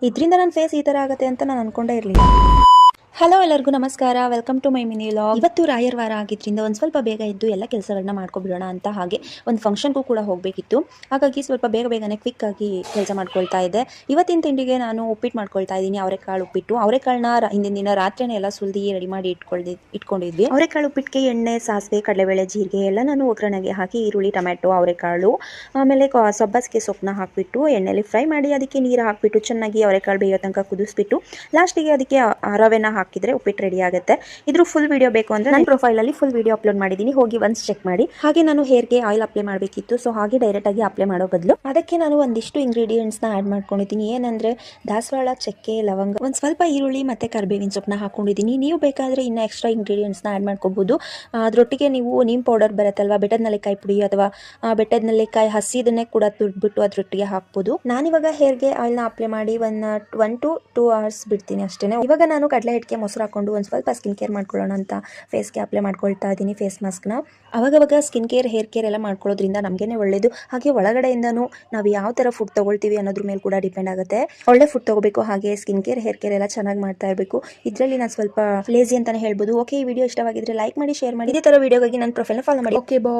ಇದರಿಂದ ನನ್ನ ಫೇಸ್ ಈ ಥರ ಆಗುತ್ತೆ ಅಂತ ನಾನು ಅನ್ಕೊಂಡೇ ಇರಲಿಲ್ಲ. ಹಲೋ ಎಲ್ಲರಿಗೂ ನಮಸ್ಕಾರ, welcome to my mini vlog. ಇವತ್ತು ರಾಯರ್ ವಾರ ಆಗಿದ್ದರಿಂದ ಒಂದು ಸ್ವಲ್ಪ ಬೇಗ ಇದ್ದು ಎಲ್ಲ ಕೆಲಸಗಳನ್ನ ಮಾಡ್ಕೊಬಿಡೋಣ ಅಂತ, ಹಾಗೆ ಒಂದು ಫಂಕ್ಷನ್ಗೂ ಕೂಡ ಹೋಗಬೇಕಿತ್ತು. ಹಾಗಾಗಿ ಸ್ವಲ್ಪ ಬೇಗನೆ ಕ್ವಿಕ್ ಆಗಿ ಕೆಲಸ ಮಾಡ್ಕೊಳ್ತಾ ಇದ್ದೆ. ಇವತ್ತಿನ ತಿಂಡಿಗೆ ನಾನು ಉಪ್ಪಿಟ್ಟು ಮಾಡ್ಕೊಳ್ತಾ ಇದ್ದೀನಿ, ಅವರೆಕಾಳು ಉಪ್ಪಿಟ್ಟು. ಅವರೆಕಾಳನ್ನ ಹಿಂದಿನ ದಿನ ರಾತ್ರಿನೇ ಎಲ್ಲ ಸುಲಿದು ರೆಡಿ ಮಾಡಿ ಇಟ್ಕೊಂಡಿದ್ವಿ. ಅವರೆಕಾಳು ಉಪ್ಪಿಟ್ಟಿಗೆ ಎಣ್ಣೆ, ಸಾಸಿವೆ, ಕಡಲೆಬೇಳೆ, ಜೀರಿಗೆ ಎಲ್ಲ ನಾನು ಒಗ್ಗರಣೆಗೆ ಹಾಕಿ ಈರುಳ್ಳಿ, ಟೊಮೆಟೊ, ಅವರೆಕಾಳು, ಆಮೇಲೆ ಸಬ್ಬಸಿಗೆ ಸೊಪ್ಪನ್ನ ಹಾಕಿಬಿಟ್ಟು ಎಣ್ಣೆಲಿ ಫ್ರೈ ಮಾಡಿ ಅದಕ್ಕೆ ನೀರು ಹಾಕಿಬಿಟ್ಟು ಚೆನ್ನಾಗಿ ಅವರೆಕಾಳು ಬೇಯೋ ತನಕ ಕುದಿಸ್ಬಿಟ್ಟು ಲಾಸ್ಟಿಗೆ ಅದಕ್ಕೆ ರವೆನ ಹಾಕಿದ್ರೆ ಉಪ್ಪಿಟ್ಟು ರೆಡಿ ಆಗುತ್ತೆ. ಇದ್ರ ಫುಲ್ ವಿಡಿಯೋ ಬೇಕು ಅಂದ್ರೆ ನನ್ನ ಪ್ರೊಫೈಲಲ್ಲಿ ಫುಲ್ ವಿಡಿಯೋ ಅಪ್ಲೋಡ್ ಮಾಡಿದ್ದೀನಿ, ಹೋಗಿ ಒನ್ಸ್ ಚೆಕ್ ಮಾಡಿ. ಹಾಗೆ ನಾನು ಹೇರ್ಗೆ ಆಯಿಲ್ ಅಪ್ಲೈ ಮಾಡಬೇಕಿತ್ತು, ಸೊ ಹಾಗೆ ಡೈರೆಕ್ಟ್ ಆಗಿ ಅಪ್ಲೈ ಮಾಡೋ ಬದಲು ಅದಕ್ಕೆ ನಾನು ಒಂದಿಷ್ಟು ಇಂಗ್ರೀಡಿಯೆಂಟ್ಸ್ನ ಆ್ಯಡ್ ಮಾಡ್ಕೊಂಡಿದ್ದೀನಿ. ಏನಂದ್ರೆ ದಾಸವಾಳ, ಚಕ್ಕೆ, ಲವಂಗ, ಒಂದು ಸ್ವಲ್ಪ ಈರುಳ್ಳಿ ಮತ್ತೆ ಕರಿಬೇವಿನ ಸೊಪ್ಪನ್ನ ಹಾಕೊಂಡಿದ್ದೀನಿ. ನೀವು ಬೇಕಾದ್ರೆ ಇನ್ನು ಎಕ್ಸ್ಟ್ರಾ ಇಂಗ್ರೀಡಿಯೆಂಟ್ಸ್ನ ಆ್ಯಡ್ ಮಾಡ್ಕೋಬಹುದು. ಅದರೊಟ್ಟಿಗೆ ನೀವು ನೀಮ್ ಪೌಡರ್ ಬರುತ್ತಲ್ವಾ, ಬೆಟ್ಟದ ನೆಲ್ಲಿಕಾಯಿ ಪುಡಿ ಅಥವಾ ಬೆಟ್ಟದ ನೆಲ್ಲಿಕಾಯಿ ಹಸಿದನ್ನೇ ಕೂಡ ತುರ್ದ್ಬಿಟ್ಟು ಅದ್ರೊಟ್ಟಿಗೆ ಹಾಕ್ಬೋದು. ನಾನಿವಾಗ ಹೇರ್ಗೆ ಆಯಿಲ್ನ ಅಪ್ಲೈ ಮಾಡಿ 1 to 2 hours ಬಿಡ್ತೀನಿ ಅಷ್ಟೇ. ಇವಾಗ ನಾನು ಕಡಲೆ ಹಿಟ್ಟಿಗೆ ಮೊಸರು ಹಾಕೊಂಡು ಒಂದು ಸ್ವಲ್ಪ ಸ್ಕಿನ್ ಕೇರ್ ಮಾಡ್ಕೊಳ್ಳೋಣ ಅಂತ ಫೇಸ್ಗೆ ಅಪ್ಲೈ ಮಾಡ್ಕೊಳ್ತಾ ಇದ್ದೀನಿ ಫೇಸ್ ಮಾಸ್ಕ್ನ. ಅವಾಗವಾಗ ಸ್ಕಿನ್ ಕೇರ್, ಹೇರ್ ಕೇರ್ ಎಲ್ಲ ಮಾಡ್ಕೊಳ್ಳೋದ್ರಿಂದ ನಮಗೇನೆ ಒಳ್ಳೇದು. ಹಾಗೆ ಒಳಗಡೆಯಿಂದನೂ ನಾವು ಯಾವ ಥರ ಫುಡ್ ತೊಗೊಳ್ತೀವಿ ಅನ್ನೋದ್ರ ಮೇಲೆ ಕೂಡ ಡಿಪೆಂಡ್ ಆಗುತ್ತೆ. ಒಳ್ಳೆ ಫುಡ್ ತೊಗೋಬೇಕು, ಹಾಗೆ ಸ್ಕಿನ್ ಕೇರ್, ಹೇರ್ ಕೇರ್ ಎಲ್ಲ ಚೆನ್ನಾಗಿ ಮಾಡ್ತಾ ಇರಬೇಕು. ಇದರಲ್ಲಿ ನಾನು ಸ್ವಲ್ಪ ಲೇಜಿ ಅಂತಾನೆ ಹೇಳ್ಬೋದು. ಓಕೆ, ಈ ವಿಡಿಯೋ ಇಷ್ಟವಾಗಿದ್ರೆ ಲೈಕ್ ಮಾಡಿ, ಶೇರ್ ಮಾಡಿ. ಇದೇ ಥರ ವಿಡಿಯೋಗಾಗಿ ನನ್ನ ಪ್ರೊಫೈಲ್ನ ಫಾಲೋ ಮಾಡಿ. ಓಕೆ, ಬಾ.